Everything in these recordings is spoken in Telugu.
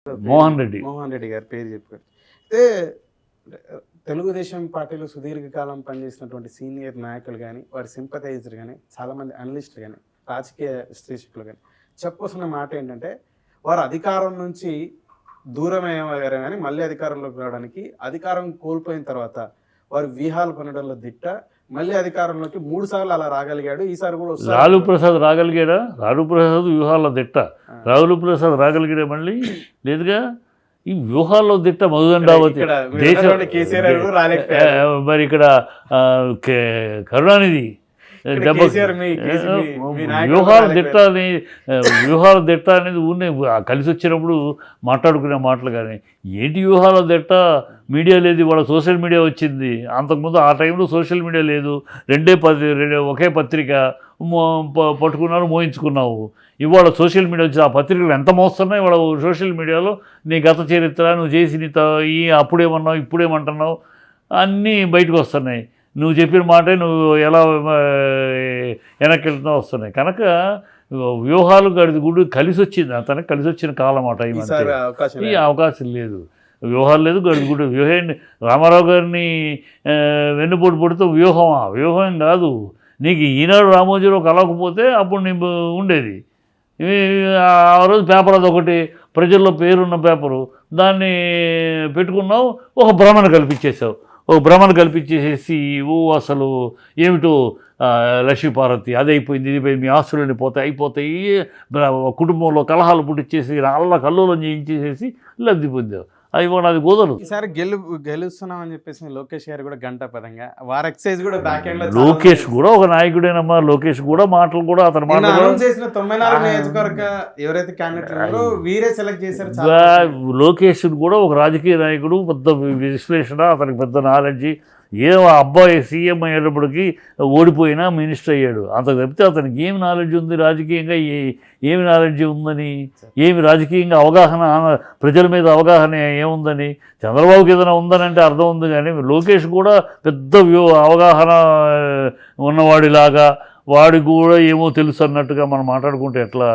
మోహన్ రెడ్డి గారి పేరు చెప్పారు. అయితే తెలుగుదేశం పార్టీలో సుదీర్ఘకాలం పనిచేసినటువంటి సీనియర్ నాయకులు కానీ, వారి సింపథైజర్ కానీ, చాలామంది అనలిస్టులు కానీ, రాజకీయ విశ్లేషకులు కానీ చెప్పొస్తున్న మాట ఏంటంటే, వారు అధికారం నుంచి దూరం అయ్యారు కానీ మళ్ళీ అధికారంలోకి రావడానికి, అధికారం కోల్పోయిన తర్వాత వారు వ్యూహాలు కొనడంలో దిట్ట, మళ్ళీ అధికారంలోకి 3 సార్లు అలా రాగలిగాడు. ఈసారి కూడా లాలూ ప్రసాద్ రాగలిగాడా? లాలూ ప్రసాద్ వ్యూహాల్లో దిట్ట. లాలూ ప్రసాద్ రాగలిగాడా? మళ్ళీ లేదుగా. ఈ వ్యూహాల్లో దిట్ట మధుదండావతి. మరి ఇక్కడ కరుణానిధి వ్యూహాల దిట్ట అనేది ఊరినే కలిసి వచ్చినప్పుడు మాట్లాడుకునే మాటలు. కానీ ఏంటి వ్యూహాల దిట్ట? మీడియా లేదు, ఇవాళ సోషల్ మీడియా వచ్చింది. అంతకుముందు ఆ టైంలో సోషల్ మీడియా లేదు, ఒకే పత్రిక పట్టుకున్నారు, మోయించుకున్నావు. ఇవాళ సోషల్ మీడియా వచ్చి ఆ పత్రికలు ఎంత మోస్తున్నాయి ఇవాళ సోషల్ మీడియాలో. నీ గత చరిత్ర, నువ్వు చేసి అప్పుడేమన్నావు, ఇప్పుడేమంటున్నావు, అన్నీ బయటకు వస్తున్నాయి. నువ్వు చెప్పిన మాటే నువ్వు ఎలా వెనక్కి వెళ్తున్నావు వస్తున్నాయి. కనుక వ్యూహాలు గుడి కలిసి వచ్చింది, అతనికి కలిసి వచ్చిన కాలం అట. ఈ అవకాశం లేదు, వ్యూహాలు లేదు, గడిగుడు వ్యూహాన్ని. రామారావు గారిని వెన్నుపోటు పడుతూ వ్యూహం కాదు. నీకు ఈనాడు రామోజీరావు కలవకపోతే అప్పుడు నీకు ఉండేది. ఆ రోజు పేపర్ అదొకటి, ప్రజల్లో పేరున్న పేపరు, దాన్ని పెట్టుకున్నావు, ఒక భ్రమను కల్పించేసావు. కల్పించేసేసి అసలు ఏమిటో లక్ష్మీపార్వతి అది అయిపోయింది, ఇది అయిపోయింది, మీ ఆస్తులన్నీ అయిపోతాయి, కుటుంబంలో కలహాలు పుట్టించేసి కల్లోలం చేయించేసేసి లబ్ధి పొందావు. అది కూడా అది కుదరదు. ఈసారి గెలుస్తున్నామని చెప్పేసి లోకేష్ గారు కూడా గంట పదంగా వారి ఎక్సైజ్ కూడా బ్యాక్ ఎండ్ లో. లోకేష్ కూడా ఒక నాయకుడేనమ్మా. లోకేష్ కూడా మాటలు కూడా అతను చేసిన 94 నియోజకవర్గ ఎవరైతే క్యాండిడేట్ వీరే సెలెక్ట్ చేశారు. లోకేష్ కూడా ఒక రాజకీయ నాయకుడు, పెద్ద విశ్లేషణ, అతనికి పెద్ద నాలెడ్జి. అబ్బాయి సీఎం అయ్యేటప్పటికి ఓడిపోయినా మినిస్టర్ అయ్యాడు. అంత తప్పితే అతనికి ఏమి నాలెడ్జ్ ఉంది రాజకీయంగా? ఏమి నాలెడ్జ్ ఉందని, ఏమి రాజకీయంగా అవగాహన, ప్రజల మీద అవగాహన ఏముందని? చంద్రబాబుకి ఏదైనా ఉందని అంటే అర్థం ఉంది. కానీ లోకేష్ కూడా పెద్ద అవగాహన ఉన్నవాడిలాగా, వాడికి కూడా ఏమో తెలుసు అన్నట్టుగా మనం మాట్లాడుకుంటే ఎట్లా?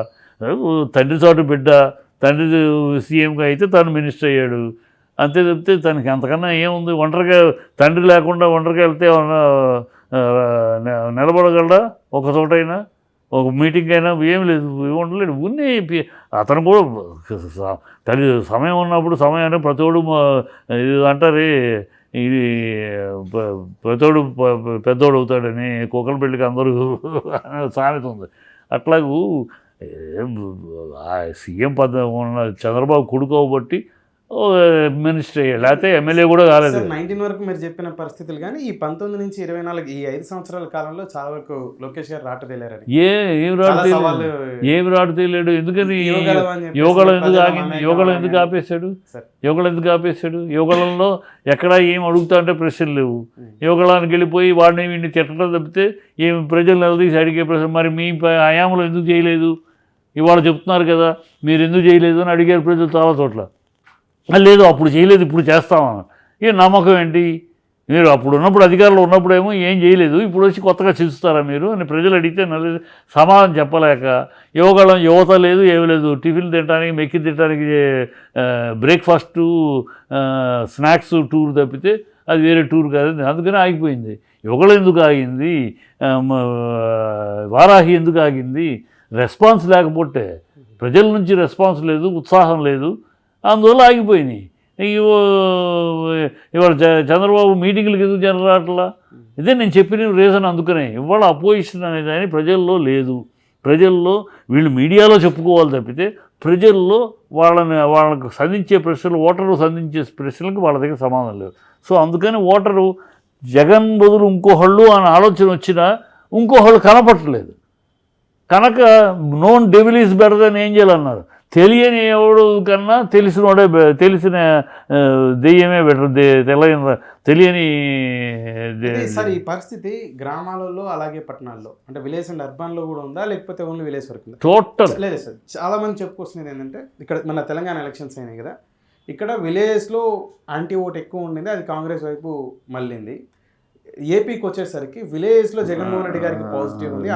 తండ్రి చాటు బిడ్డ, తండ్రి సీఎంగా అయితే తను మినిస్టర్ అయ్యాడు. అంతే తప్పితే తనకి అంతకన్నా ఏముంది? ఒంటరిగా తండ్రి లేకుండా ఒంటరిగా వెళ్తే నిలబడగలడా? ఒక చోటైనా, ఒక మీటింగ్ అయినా? ఏం లేదు, ఉండలేడు. ఉన్ని అతను కూడా సమయం ఉన్నప్పుడు సమయాన్ని ప్రతోడు అంటారే, ఇది ప్రతోడు పెద్దోడు అవుతాడని, కుక్కల పెళ్ళికి అందరూ సామెత ఉంది. అట్లాగూ సీఎం చంద్రబాబు కొడుకోబట్టి మినిస్టర్ అయ్యాడు, లేకపోతే ఎమ్మెల్యే కూడా కాలేదు. 19 వరకు మీరు చెప్పిన పరిస్థితులు. కానీ ఈ 19 నుంచి 24 ఈ 5 సంవత్సరాల కాలంలో చాలా వరకు లోకేష్ గారు రాటు తేలారు. ఏమి రాటు తేలాడు? ఎందుకని యోగళం ఎందుకు ఆపేశాడు? యోగళంలో ఎక్కడా ఏం అడుగుతా అంటే ప్రశ్నలు లేవు. యోగళానికి వెళ్ళిపోయి వాడిని వీడిని తిట్టడం తప్పితే ఏమి ప్రజలు నిలదీసి అడిగే ప్రశ్న. మరి మీ హయాంలో ఎందుకు చేయలేదు? ఇవాళ చెప్తున్నారు కదా మీరు ఎందుకు చేయలేదు అని అడిగారు ప్రజలు చాలా చోట్ల. లేదు అప్పుడు చేయలేదు, ఇప్పుడు చేస్తామని. ఏ నమ్మకం ఏంటి? మీరు అప్పుడు ఉన్నప్పుడు అధికారంలో ఉన్నప్పుడేమో ఏం చేయలేదు, ఇప్పుడు వచ్చి కొత్తగా చూస్తారా మీరు అని ప్రజలు అడిగితే సమాధానం చెప్పలేక, యువత లేదు, ఏమి లేదు. టిఫిన్ తినడానికి, మెక్కి తినడానికి బ్రేక్ఫాస్టు, స్నాక్స్ టూర్ తప్పితే అది వేరే టూర్ కాదు. అందుకని ఆగిపోయింది. యువగళం ఎందుకు ఆగింది? వారాహి ఎందుకు ఆగింది? రెస్పాన్స్ లేకపోతే, ప్రజల నుంచి రెస్పాన్స్ లేదు, ఉత్సాహం లేదు, అందువల్ల ఆగిపోయినాయి. ఇవాళ చంద్రబాబు మీటింగ్లకు ఎందుకు జనరాట్లా? ఇదే నేను చెప్పిన రీజన్. అందుకనే ఇవాళ అపోజిషన్ అనేది అని ప్రజల్లో లేదు. ప్రజల్లో వీళ్ళు మీడియాలో చెప్పుకోవాలి తప్పితే ప్రజల్లో వాళ్ళకు సంధించే ప్రశ్నలు, ఓటరు సంధించే ప్రశ్నలకు వాళ్ళ దగ్గర సమాధానం లేదు. సో అందుకని ఓటరు జగన్ బదులు ఇంకోహళ్ళు అని ఆలోచన వచ్చినా ఇంకోహళ్ళు కనపట్టలేదు. కనుక known devil is better than angel అన్నారు. తెలియని ఎవడు కన్నా తెలిసిన దెయ్యమే బెటర్. తెలియని సార్ ఈ పరిస్థితి గ్రామాలలో అలాగే పట్టణాల్లో, అంటే విలేజ్ అండ్ అర్బన్లో కూడా ఉందా, లేకపోతే ఓన్లీ విలేజ్ వరకు? టోటల్ లేదు సార్. చాలా మంది చెప్పుకొస్తున్నది ఏంటంటే, ఇక్కడ మన తెలంగాణ ఎలక్షన్స్ అయినాయి కదా, ఇక్కడ విలేజ్లో యాంటీ ఓట్ ఎక్కువ ఉండింది, అది కాంగ్రెస్ వైపు మళ్ళింది. ఏపీకి వచ్చేసరికి విలేజ్లో జగన్మోహన్ రెడ్డి గారికి పాజిటివ్ ఉంది.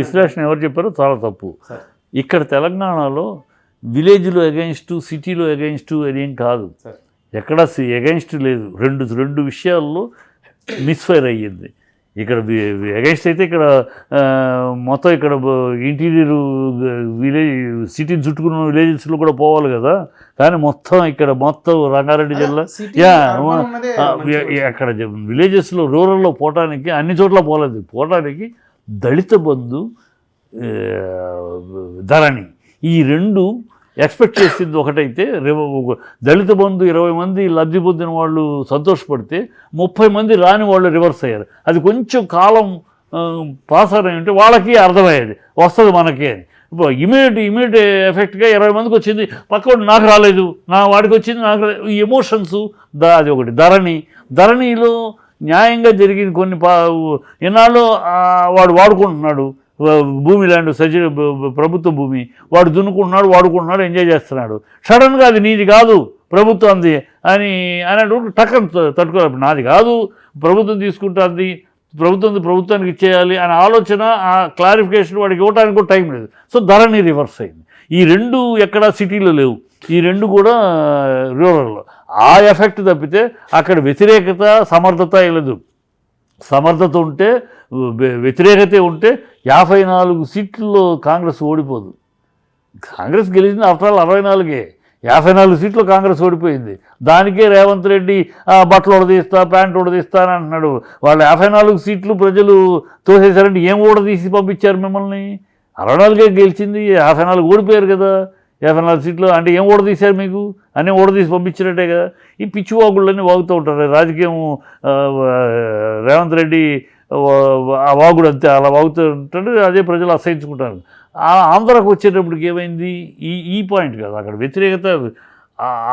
విశ్లేషణ ఎవరు చెప్పారో చాలా తప్పు. ఇక్కడ తెలంగాణలో విలేజ్లో అగెన్స్ట్, సిటీలో అగెన్స్ట్ అదేం కాదు. సార్ ఎక్కడ అగెన్స్ట్ లేదు. రెండు విషయాల్లో మిస్ఫైర్ అయ్యింది. ఇక్కడ అగెన్స్ట్ అయితే ఇక్కడ మొత్తం ఇక్కడ ఇంటీరియర్ విలేజ్ సిటీని చుట్టుకున్న విలేజెస్లో కూడా పోవాలి కదా, కానీ మొత్తం రంగారెడ్డి జిల్లా అక్కడ విలేజెస్లో రూరల్లో పోవటానికి అన్ని చోట్ల పోవటానికి దళిత బంధు, ధరణి ఈ రెండు ఎక్స్పెక్ట్ చేసింది ఒకటైతే, దళిత బంధు 20 మంది లబ్ధి పొందిన వాళ్ళు సంతోషపడితే 30 మంది రాని వాళ్ళు రివర్స్ అయ్యారు. అది కొంచెం కాలం పాస్ అంటే వాళ్ళకి అర్థమయ్యేది వస్తుంది మనకి అని. ఇప్పుడు ఇమీడియట్ ఎఫెక్ట్గా 20 మందికి వచ్చింది, పక్కవాడు నాకు రాలేదు, నా వాడికి వచ్చింది నాకు రాలేదు. ఈ ఎమోషన్స్ అది ఒకటి. ధరణిలో న్యాయంగా జరిగింది కొన్ని ఎన్నాళ్ళు వాడు వాడుకుంటున్నాడు భూమి, ల్యాండ్ ప్రభుత్వ భూమి, వాడు దున్నుకుంటున్నాడు, వాడుకుంటున్నాడు, ఎంజాయ్ చేస్తున్నాడు. సడన్గా అది నీది కాదు ప్రభుత్వంది అని అనేటువంటి టక్కన తట్టుకోవాలి. నాది కాదు ప్రభుత్వం తీసుకుంటుంది, ప్రభుత్వానికి ఇచ్చేయాలి అనే ఆలోచన, ఆ క్లారిఫికేషన్ వాడికి ఇవ్వడానికి కూడా టైం లేదు. సో ధరణి రివర్స్ అయింది. ఈ రెండు ఎక్కడ సిటీలో లేవు, ఈ రెండు కూడా రూరల్లో. ఆ ఎఫెక్ట్ తప్పితే అక్కడ వ్యతిరేకత సమర్థత లేదు. సమర్థత ఉంటే, వ్యతిరేకత ఉంటే 54 సీట్లలో కాంగ్రెస్ ఓడిపోదు. కాంగ్రెస్ గెలిచింది ఆఫ్టర్ ఆల్ 64, 54 సీట్లు కాంగ్రెస్ ఓడిపోయింది. దానికే రేవంత్ రెడ్డి బట్టలు ఉడదీస్తా, ప్యాంట్ ఉడదీస్తా అని అంటున్నాడు. వాళ్ళు 54 సీట్లు ప్రజలు తోసేశారంటే ఏం ఊడదీసి పంపించారు మిమ్మల్ని? 64 గెలిచింది, 54 ఓడిపోయారు కదా. 54 సీట్లు అంటే ఏం ఓడదీశారు మీకు? అన్నీ ఓడదీసి పంపించినట్టే కదా. ఈ పిచ్చి వాగుళ్ళన్నీ వాగుతూ ఉంటారు. రాజకీయం రేవంత్ రెడ్డి ఆ వాగుడు అంతే, అలా వాగుతూ ఉంటాడు. అదే ప్రజలు అసహించుకుంటారు. ఆంధ్రాకు వచ్చేటప్పటికి ఏమైంది? ఈ పాయింట్ కాదు అక్కడ వ్యతిరేకత.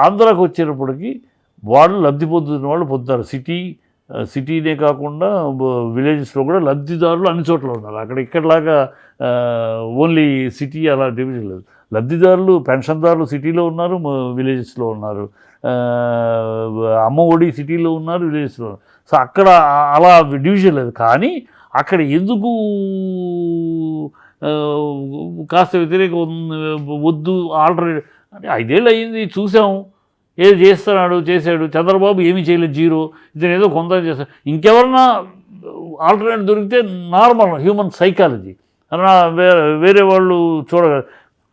ఆంధ్రాకు వచ్చేటప్పటికి వాళ్ళు లబ్ధి పొందుతున్న వాళ్ళు పొందుతారు. సిటీనే కాకుండా విలేజెస్లో కూడా లబ్ధిదారులు అన్ని చోట్ల ఉన్నారు. అక్కడ ఇక్కడలాగా ఓన్లీ సిటీ అలా డివిజన్ లేదు. లబ్ధిదారులు, పెన్షన్దారులు సిటీలో ఉన్నారు, విలేజెస్లో ఉన్నారు. అమ్మ ఒడి సిటీలో ఉన్నారు, విలేజెస్లో ఉన్నారు. సో అక్కడ అలా డివిజన్ లేదు. కానీ అక్కడ ఎందుకు కాస్త వ్యతిరేకం వద్దు? ఆల్టర్నేటివ్ అంటే 5 ఏళ్ళు అయ్యింది, చూసాము ఏది చేశాడు. చంద్రబాబు ఏమీ చేయలేదు, జీరో. ఇతను ఏదో కొంత చేస్తాడు. ఇంకెవరన్నా ఆల్టర్నేటివ్ దొరికితే నార్మల్ హ్యూమన్ సైకాలజీ అలా వేరే వాళ్ళు చూడగలరు.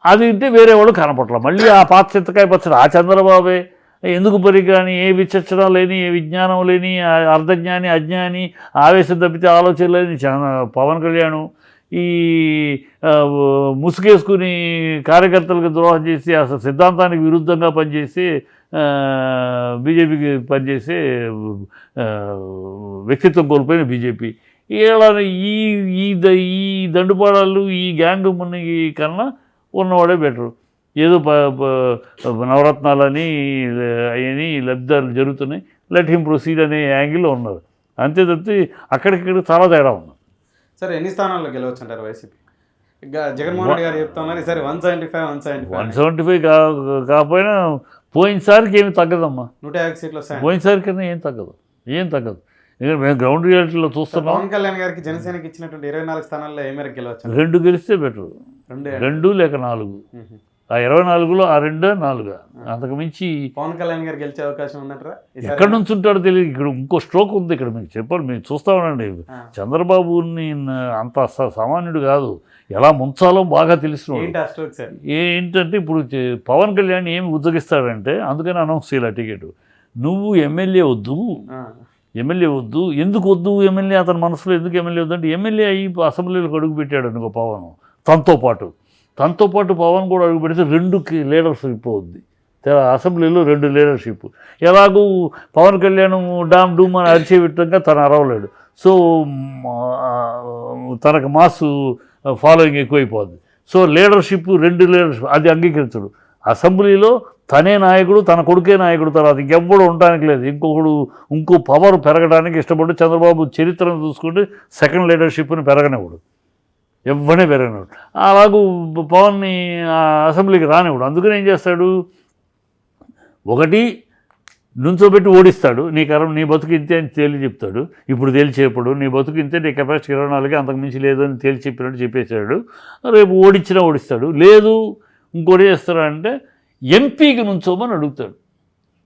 అది ఉంటే వేరే వాళ్ళు కనపట్ల. మళ్ళీ ఆ పాత చింతకాయ పచ్చడి ఆ చంద్రబాబే. ఎందుకు కానీ ఏ విచక్షణ లేని, ఏ విజ్ఞానం లేని, అర్ధజ్ఞాని, అజ్ఞాని, ఆవేశం తప్పితే ఆలోచన లేని పవన్ కళ్యాణ్ ఈ ముసుగేసుకుని కార్యకర్తలకు ద్రోహం చేసి, అసలు సిద్ధాంతానికి విరుద్ధంగా పనిచేసి బీజేపీకి పనిచేసే వ్యక్తిత్వం కోల్పోయిన బీజేపీ. ఇలా ఈ దండుపాడాలు, ఈ గ్యాంగ్ మునిగి కన్నా ఉన్నవాడే బెటరు. ఏదో నవరత్నాలని అవన్నీ లబ్ధాలు జరుగుతున్నాయి, లెట్ హిమ్ ప్రొసీడ్ అనే యాంగిల్లో ఉన్నారు. అంతే తప్పితే అక్కడిక్కడ చాలా తేడా ఉంది. సరే, ఎన్ని స్థానాల్లో గెలవచ్చు అంటారు వైసీపీ? ఇంకా జగన్మోహన్ రెడ్డి గారు చెప్తున్నారు ఈసారి 175 కాకపోయినా పోయినసారికి ఏమి తగ్గదమ్మా. 150 సీట్లు వస్తాయి. పోయినసారి కన్నా ఏం తగ్గదు. ఎందుకంటే మేము గ్రౌండ్ రియాలిటీలో చూస్తున్నాం. పవన్ కళ్యాణ్ గారికి జనసేనకి ఇచ్చినటువంటి 24 స్థానాల్లో ఏ మేరకు గెలవచ్చు? 2 గెలిస్తే బెటర్. 2 లేక 4. ఆ 24లో ఆ 2 4 అంతకు మించి పవన్ కళ్యాణ్ గారు గెలిచే అవకాశం ఉందంటారా? ఎక్కడి నుంచి ఉంటాడో తెలియదు. ఇక్కడ ఇంకో స్ట్రోక్ ఉంది. ఇక్కడ మీకు చెప్పాలి, మేము చూస్తా ఉండండి. చంద్రబాబుని అంత సామాన్యుడు కాదు, ఎలా ముంచాలో బాగా తెలిసిన. ఏంటంటే ఇప్పుడు పవన్ కళ్యాణ్ ఏమి ఉద్యోగిస్తాడంటే, అందుకని అనౌన్స్ చేయాలి టికెట్. నువ్వు ఎమ్మెల్యే వద్దు. ఎందుకు వద్దు ఎమ్మెల్యే? అతని మనసులో ఎందుకు ఎమ్మెల్యే వద్దు అంటే, ఎమ్మెల్యే అయ్యి అసెంబ్లీలోకి అడుగు పెట్టాడు అనుకో పవన్, తనతో పాటు పవన్ కూడా అడుగు పెడితే 2 లీడర్షిప్ అవుద్ది. అసెంబ్లీలో 2 లీడర్షిప్. ఎలాగూ పవన్ కళ్యాణ్ డామ్ డూమ్ అని అరిచే విధంగా తను అరవలేడు. సో తనకు మాస్ ఫాలోయింగ్ ఎక్కువైపోద్ది. సో లీడర్షిప్ 2 లీడర్షిప్ అది అంగీకరించడు. అసెంబ్లీలో తనే నాయకుడు, తన కొడుకే నాయకుడు, తర్వాత ఇంకెవ్వడు ఉండడానికి లేదు. ఇంకో పవర్ పెరగడానికి ఇష్టపడి చంద్రబాబు చరిత్రను చూసుకుంటే సెకండ్ లీడర్షిప్ని పెరగనివ్వడు, ఎవరినే పెరగనివ్వడు. అలాగూ పవన్ని అసెంబ్లీకి రానివ్వడు. అందుకని ఏం చేస్తాడు, ఒకటి నుంచోబెట్టి ఓడిస్తాడు. నీ బతుకు ఇంతే అని తేల్చి చెప్తాడు. ఇప్పుడు తేల్చేప్పుడు నీ బతుకు ఇంతే, నీ కెపాసిటీ 24 అంతకు మించి లేదు అని తేల్చి చెప్పినట్టు చెప్పేశాడు. రేపు ఓడిస్తాడు. లేదు ఇంకోటి చేస్తారా అంటే ఎంపీకి నుంచోమని అడుగుతాడు.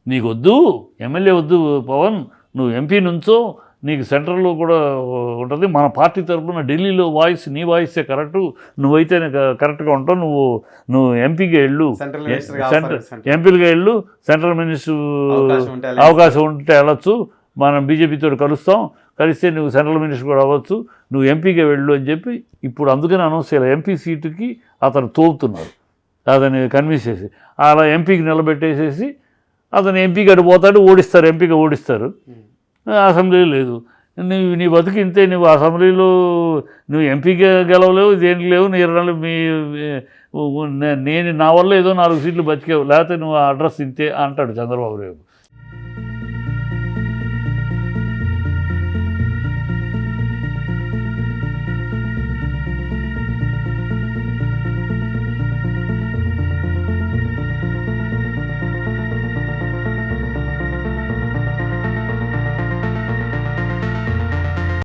నీకు వద్దు ఎమ్మెల్యే వద్దు పవన్, నువ్వు ఎంపీ నుంచో, నీకు సెంట్రల్లో కూడా ఉంటుంది, మన పార్టీ తరఫున ఢిల్లీలో వాయిస్ నీ వాయిసే కరెక్టు, నువ్వైతే కరెక్ట్గా ఉంటావు, నువ్వు ఎంపీగా వెళ్ళు, ఎంపీలుగా వెళ్ళు, సెంట్రల్ మినిస్టర్ అవకాశం ఉంటే వెళ్ళొచ్చు, మనం బీజేపీతో కలుస్తాం, కలిస్తే నువ్వు సెంట్రల్ మినిస్టర్ కూడా అవ్వచ్చు, నువ్వు ఎంపీగా వెళ్ళు అని చెప్పి ఇప్పుడు అందుకని అనౌన్స్ చేయాలి. ఎంపీ సీటుకి అతను తోపుతున్నారు, అతన్ని కన్విన్స్ చేసి అలా ఎంపీకి నిలబెట్టేసేసి అతను ఎంపీకి అటు పోతాడు, ఓడిస్తారు, ఎంపీగా ఓడిస్తారు. అసెంబ్లీ లేదు, నీ బతుకు ఇంతే, నువ్వు అసెంబ్లీలో నువ్వు ఎంపీగా గెలవలేవు, దేనికి లేవు, నేను నా వల్ల ఏదో 4 సీట్లు బతికేవు, లేకపోతే నువ్వు అడ్రస్ ఇంతే అంటాడు చంద్రబాబు నాయుడు.